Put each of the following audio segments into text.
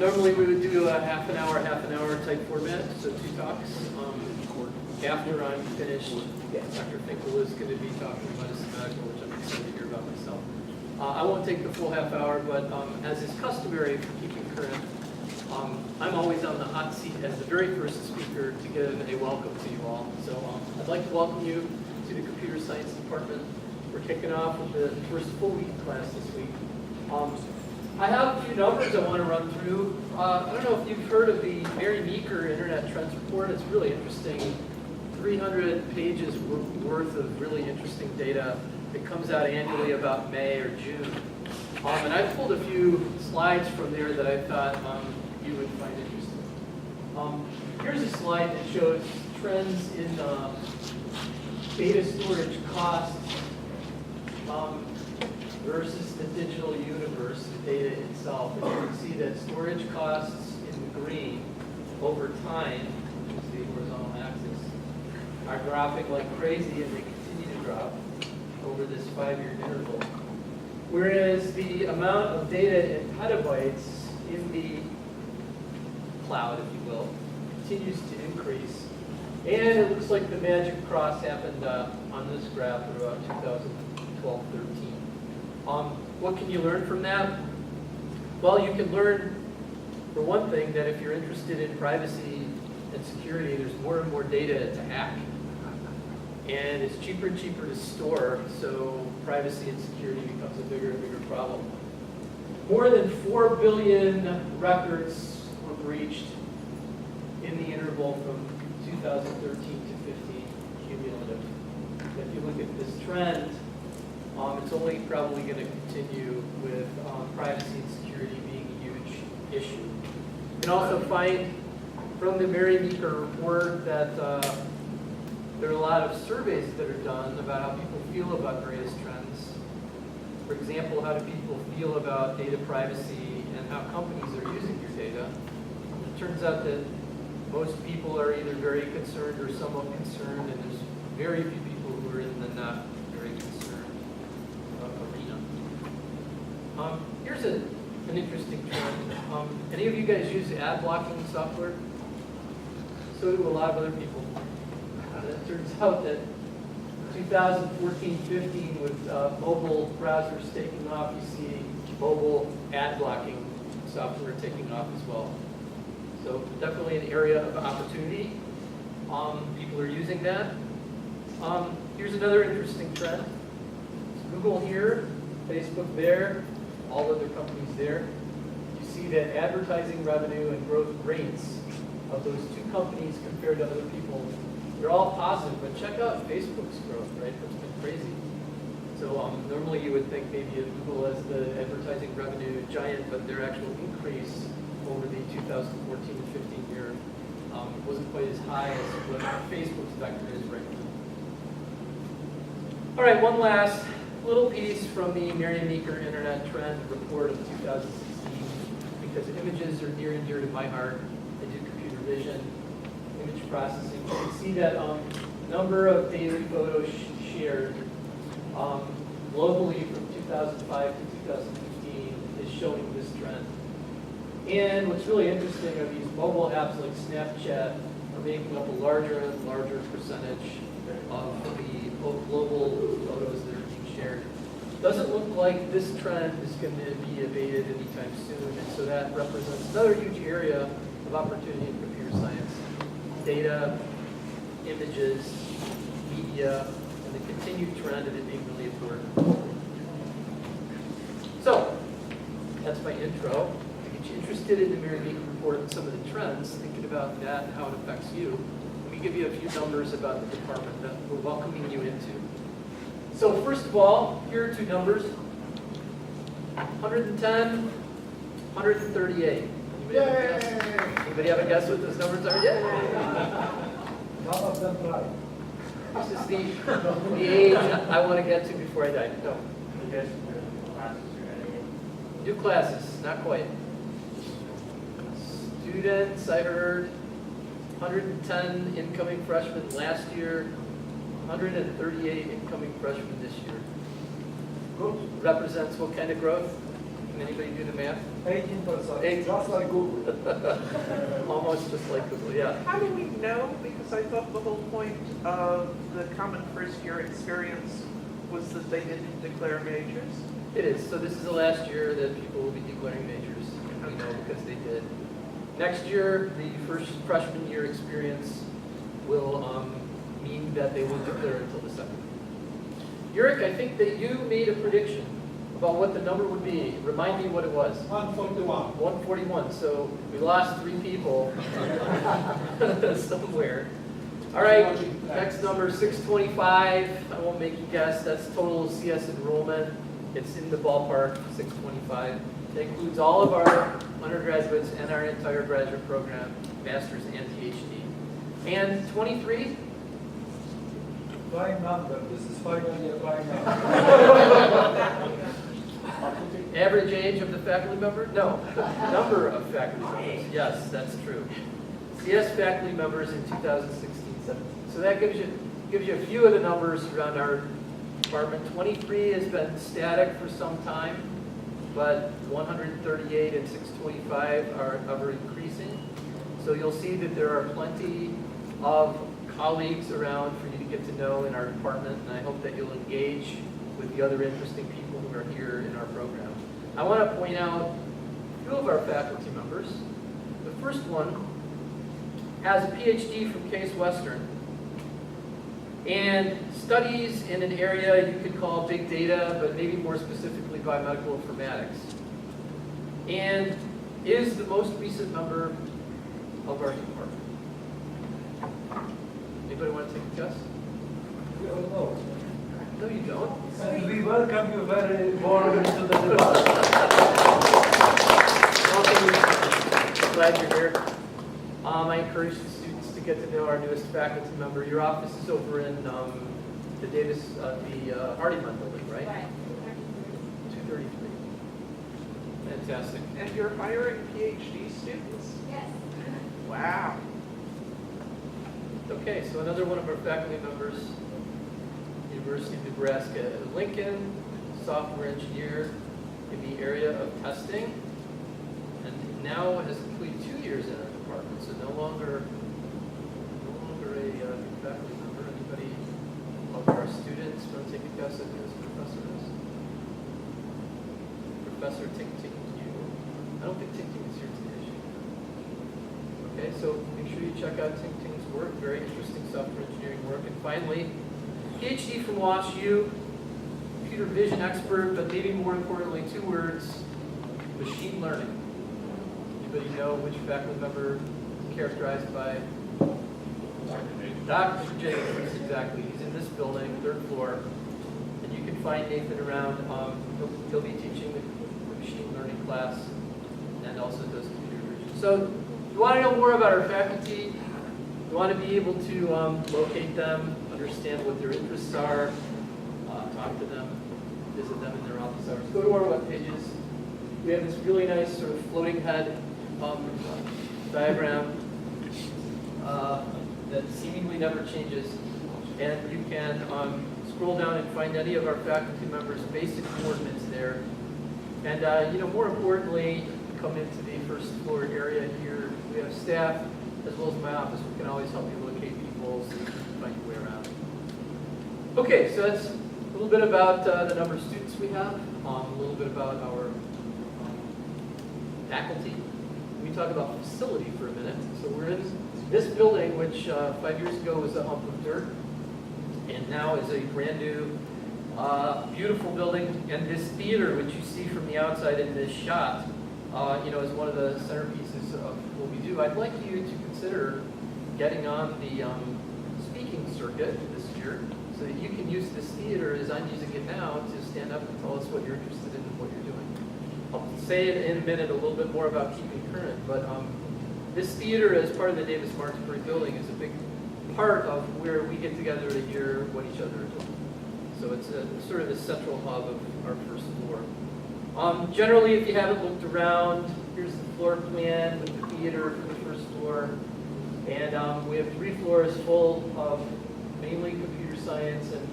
Normally we would do a half an hour type format, so 2 talks. After I'm finished, Dr. Finkel is going to be talking about his sabbatical, which I'm excited to hear about myself. I won't take the full half hour, but as is customary for keeping current, I'm always on the hot seat as the very first speaker to give a welcome to you all. So I'd like to welcome you to the Computer Science Department. We're kicking off with the first full week class this week. I have a few numbers I want to run through. I don't know if you've heard of the Mary Meeker Internet Trends Report. It's really interesting. 300 pages worth of really interesting data that comes out annually about May or June. And I pulled a few slides from there that I thought you would find interesting. Here's a slide that shows trends in data storage costs versus the digital universe, the data itself. And you can see that storage costs in the green over time, which is the horizontal axis, are dropping like crazy, and they continue to drop over this 5-year interval. Whereas the amount of data in petabytes in the cloud, if you will, continues to increase. And it looks like the magic cross happened on this graph at about 2012-13. What can you learn from that? Well, you can learn, for one thing, that if you're interested in privacy and security, there's more and more data to hack. And it's cheaper and cheaper to store, so privacy and security becomes a bigger and bigger problem. More than 4 billion records were breached in the interval from 2013 to 15 cumulative. If you look at this trend, it's only probably going to continue with privacy and security being a huge issue. You can also find from the Mary Meeker report that there are a lot of surveys that are done about how people feel about various trends. For example, how do people feel about data privacy and how companies are using your data? It turns out that most people are either very concerned or somewhat concerned, and there's very few people who are in the not very concerned arena. Here's an interesting trend. Any of you guys use ad blocking software? So do a lot of other people. It turns out that 2014-15, with mobile browsers taking off, you see mobile ad blocking software taking off as well. So definitely an area of opportunity. People are using that. Here's another interesting trend. It's Google here, Facebook there, all other companies there. You see that advertising revenue and growth rates of those two companies compared to other people, they're all positive, but check out Facebook's growth, right? That's been crazy. So normally you would think maybe of Google as the advertising revenue giant, but their actual increase over the 2014 to 15 year wasn't quite as high as what Facebook's vector is right now. All right, one last little piece from the Mary Meeker Internet Trend Report of 2016, because images are near and dear to my heart. I do computer vision, image processing. You can see that number of daily photos shared globally from 2005 to 2015 is showing this trend. And what's really interesting are these mobile apps like Snapchat are making up a larger and larger percentage of the global photos that are being shared. Doesn't look like this trend is going to be abated anytime soon, and so that represents another huge area of opportunity in computer science. Data, images, media, and the continued trend of it being really important. So, that's my intro. To get you interested in the Mary Meeker report and some of the trends, thinking about that and how it affects you, let me give you a few numbers about the department that we're welcoming you into. So first of all, here are two numbers, 110, 138. Anybody have a guess what those numbers are? Yay! None of them right. This is the age I want to get to before I die. No. New classes, not quite. Students, I heard 110 incoming freshmen last year, 138 incoming freshmen this year. Represents what kind of growth? Can anybody do the math? 18%, just like Google. Almost just like Google, yeah. How do we know? Because I thought the whole point of the common first year experience was that they didn't declare majors. It is. So this is the last year that people will be declaring majors. And we know because they did. Next year, the first freshman year experience will mean that they won't declare until the second. Yurik, I think that you made a prediction about what the number would be. Remind me what it was. 141. 141. So we lost 3 people somewhere. All right, next number, 625. I won't make you guess. That's total CS enrollment. It's in the ballpark, 625. That includes all of our undergraduates and our entire graduate program, master's and PhD. And 23? Prime number. This is finally a prime number. Average age of the faculty member? No, the number of faculty members. Yes, that's true. CS faculty members in 2016-17. So that gives you a few of the numbers around our department. 23 has been static for some time, but 138 and 625 are ever increasing. So you'll see that there are plenty of colleagues around for you to get to know in our department, and I hope that you'll engage with the other interesting people who are here in our program. I want to point out a few of our faculty members. The first one has a PhD from Case Western and studies in an area you could call big data, but maybe more specifically biomedical informatics, and is the most recent member of our department. Anybody want to take a guess? We all know. No, you don't. And we welcome you very warmly to the department. Welcome. Glad you're here. I encourage the students to get to know our newest faculty member. Your office is over in the Davis, the Hardiman building, right? Right. 233. Fantastic. And you're hiring PhD students? Yes. Wow. Okay, so another one of our faculty members, University of Nebraska-Lincoln, software engineer in the area of testing, and now has completed 2 years in our department, so no longer a faculty member. Anybody of our students want to take a guess at who this professor is? Professor Ting Ting Yu. I don't think Ting Ting is here today. Okay, so make sure you check out Ting Ting's work, very interesting software engineering work. And finally, PhD from WashU, computer vision expert, but maybe more importantly, 2 words, machine learning. Anybody know which faculty member is characterized by? Dr. Jacobs, exactly. He's in this building, 3rd floor. And you can find Nathan around. He'll be teaching the machine learning class and also does computer vision. So you want to know more about our faculty, you want to be able to locate them, understand what their interests are, talk to them, visit them in their office hours. Go to our web pages. We have this really nice sort of floating head diagram that seemingly never changes. And you can scroll down and find any of our faculty members' basic coordinates there. And more importantly, come into the 1st floor area here. We have staff as well as my office. We can always help you locate people so you can find your way around. Okay, so that's a little bit about the number of students we have, a little bit about our faculty. We talk about facility for a minute. So we're in this building, which 5 years ago was a hump of dirt, and now is a brand new, beautiful building. And this theater, which you see from the outside in this shot, is one of the centerpieces of what we do. I'd like you to consider getting on the speaking circuit this year so that you can use this theater as I'm using it now to stand up and tell us what you're interested in and what you're doing. I'll say it in a minute a little bit more about keeping current, but this theater as part of the Davis Martinsbury building is a big part of where we get together to hear what each other are doing. So it's sort of the central hub of our 1st floor. Generally, if you haven't looked around, here's the floor plan with the theater for the 1st floor. And we have 3 floors full of mainly computer science and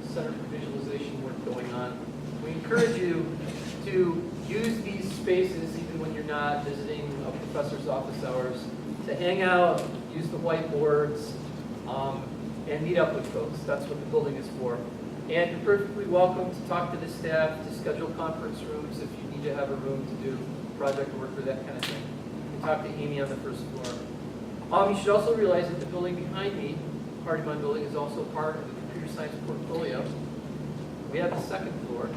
Center for Visualization work going on. We encourage you to use spaces, even when you're not visiting a professor's office hours, to hang out, use the whiteboards, and meet up with folks. That's what the building is for. And you're perfectly welcome to talk to the staff, to schedule conference rooms if you need to have a room to do project work or that kind of thing. You can talk to Amy on the first floor. You should also realize that the building behind me, Hardeman Building, is also part of the computer science portfolio. We have the second floor,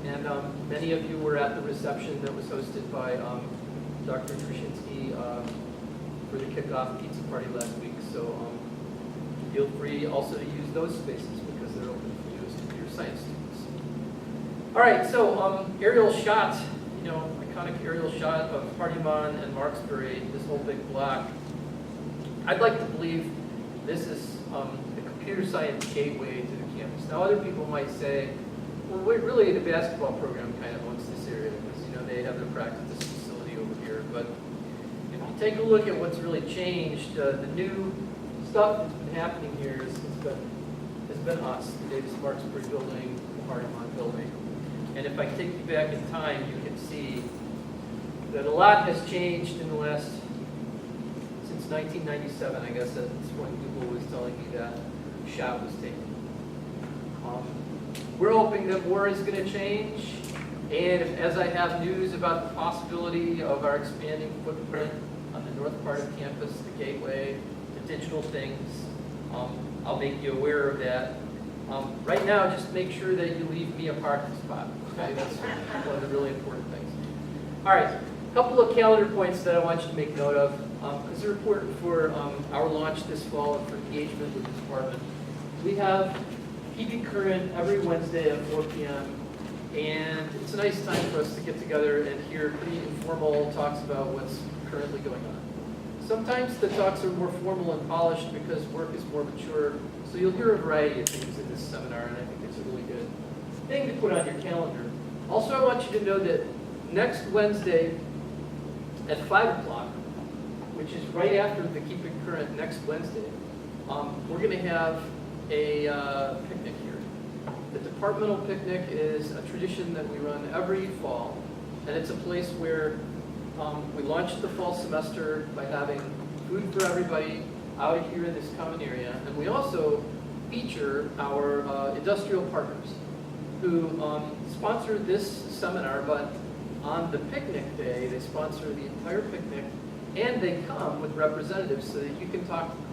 and many of you were at the reception that was hosted by Dr. Krushinsky for the kickoff pizza party last week. So feel free also to use those spaces because they're open for you as computer science students. All right, so aerial shot, iconic aerial shot of Hardeman and Marksbury, this whole big block. I'd like to believe this is the computer science gateway to the campus. Now, other people might say, well, really the basketball program kind of owns this area because they have their practice facility over here. But if you take a look at what's really changed, the new stuff that's been happening here has been us, the Davis Marksbury building, the Hardeman building. And if I take you back in time, you can see that a lot has changed in the last, since 1997, I guess that's when Google was telling me that shot was taken. We're hoping that more is going to change, and as I have news about the possibility of our expanding footprint on the north part of campus, the gateway, the digital things, I'll make you aware of that. Right now, just make sure that you leave me a parking spot. Okay, that's one of the really important things. All right, a couple of calendar points that I want you to make note of, because they're important for our launch this fall and for engagement with the department. We have Keeping Current every Wednesday at 4 p.m. And it's a nice time for us to get together and hear pretty informal talks about what's currently going on. Sometimes the talks are more formal and polished because work is more mature. So you'll hear a variety of things in this seminar, and I think it's a really good thing to put on your calendar. Also, I want you to know that next Wednesday at 5 o'clock, which is right after the Keeping Current next Wednesday, we're going to have a picnic here. The departmental picnic is a tradition that we run every fall, and it's a place where we launch the fall semester by having food for everybody out here in this common area, and we also feature our industrial partners who sponsor this seminar, but on the picnic day, they sponsor the entire picnic, and they come with representatives so that you can talk to them.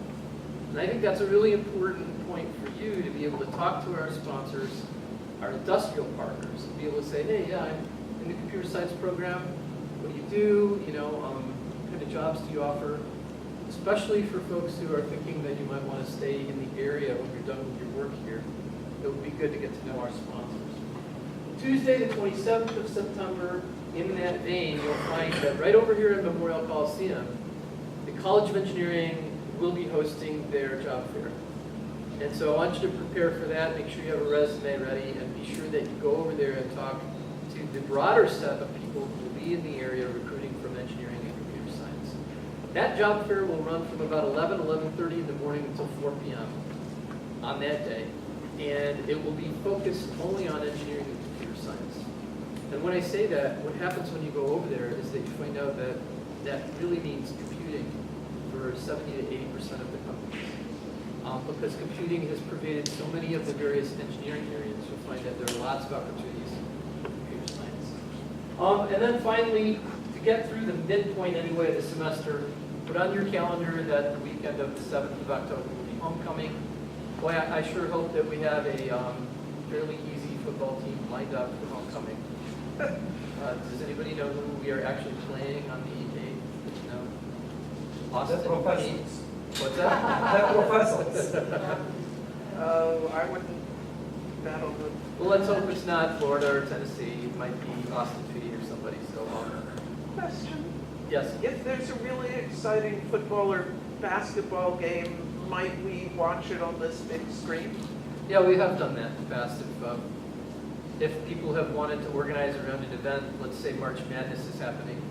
And I think that's a really important point for you to be able to talk to our sponsors, our industrial partners, and be able to say, hey, yeah, I'm in the computer science program. What do you do? What kind of jobs do you offer? Especially for folks who are thinking that you might want to stay in the area when you're done with your work here. It would be good to get to know our sponsors. Tuesday, the 27th of September, in that vein, you'll find that right over here in Memorial Coliseum, the College of Engineering will be hosting their job fair. And so I want you to prepare for that, make sure you have a resume ready, and be sure that you go over there and talk to the broader set of people who will be in the area recruiting from engineering and computer science. That job fair will run from about 11:30 in the morning until 4 p.m. on that day. And it will be focused only on engineering and computer science. And when I say that, what happens when you go over there is that you find out that that really means computing for 70 to 80% of the companies. Because computing has pervaded so many of the various engineering areas, you'll find that there are lots of opportunities for computer science. And then finally, to get through the midpoint anyway of the semester, put on your calendar that the weekend of the 7th of October will be homecoming. Boy, I sure hope that we have a fairly easy football team lined up for homecoming. Does anybody know who we are actually playing on the 8th? No? Austin? The professors. What's that? The professors. I wouldn't battle the. Well, let's hope it's not Florida or Tennessee. It might be Austin Peay or somebody. So, Question. yes. If there's a really exciting football or basketball game, might we watch it on this big screen? Yeah, we have done that in the past. If people have wanted to organize around an event, let's say March Madness is happening,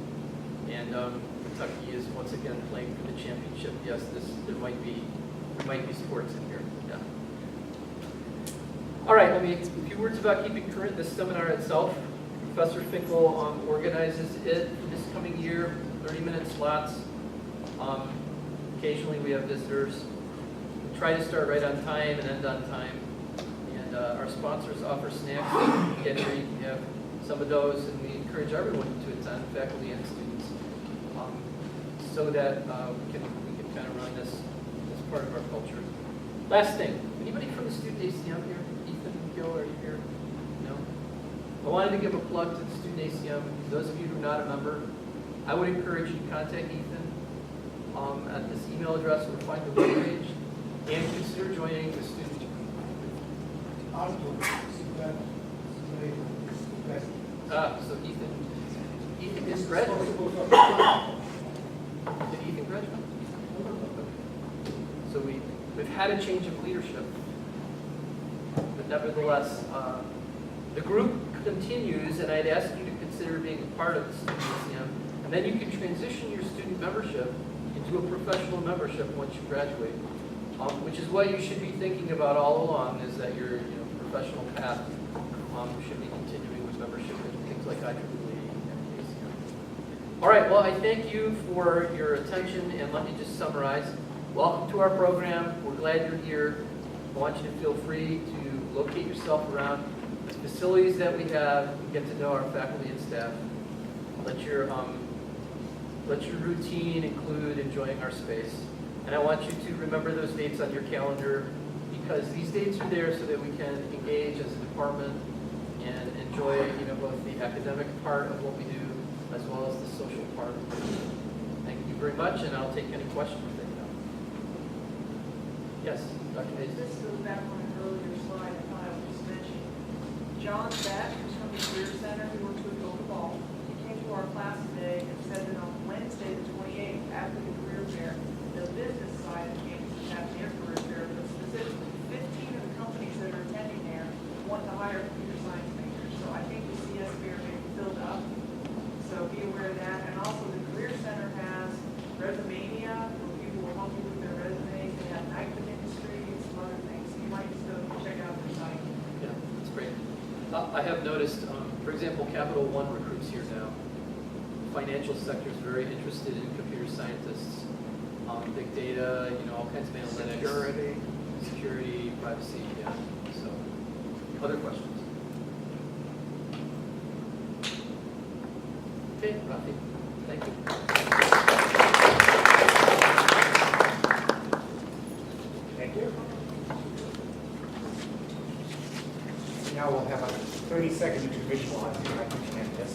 and Kentucky is once again playing for the championship. Yes, there might be sports in here. Yeah. All right. A few words about Keeping Current. This seminar itself. Professor Finkel organizes it this coming year, 30-minute slots. Occasionally we have visitors. We try to start right on time and end on time. And our sponsors offer snacks. Again, here you can have some of those, and we encourage everyone to attend, faculty and students, so that we can kind of run this as part of our culture. Last thing, anybody from the student ACM here? Ethan, Gil, are you here? No? I wanted to give a plug to the student ACM. Those of you who are not a member, I would encourage you to contact Ethan at this email address or find the webpage, and consider joining the student. So Ethan is graduate. Did Ethan graduate? So we've had a change of leadership, but nevertheless, the group continues, and I'd ask you to consider being a part of the student ACM, and then you can transition your student membership into a professional membership once you graduate, which is what you should be thinking about all along, is that your professional path should be continuing with membership in things like IEEE and ACM. All right, well, I thank you for your attention, and let me just summarize. Welcome to our program. We're glad you're here. I want you to feel free to locate yourself around the facilities that we have, get to know our faculty and staff. Let your routine include enjoying our space. And I want you to remember those dates on your calendar, because these dates are there so that we can engage as a department and enjoy both the academic part of what we do as well as the social part. Thank you very much, and I'll take any questions that you have. Yes, Dr. Hayes. This goes back on an earlier slide I thought I would just mention. John Beck, who's from the Career Center, who works with Golden Ball, he came to our class today and said that on Wednesday, the 28th, after the career fair, the business side of campus is having their career fair, but specifically 15 of the companies that are attending there want to hire computer science majors. So I think the CS fair may be filled up. So be aware of that. And also the Career Center has Resumania, where people will help you with their resumes. They have night industry and some other things. So you might just go check out their site. Yeah, that's great. I have noticed, for example, Capital One recruits here now. Financial sector is very interested in computer scientists, big data, all kinds of analytics. Security, privacy, yeah. So, other questions? Okay, Rafi, thank you. Thank you. Now we'll have a 30-second to visualize the campus.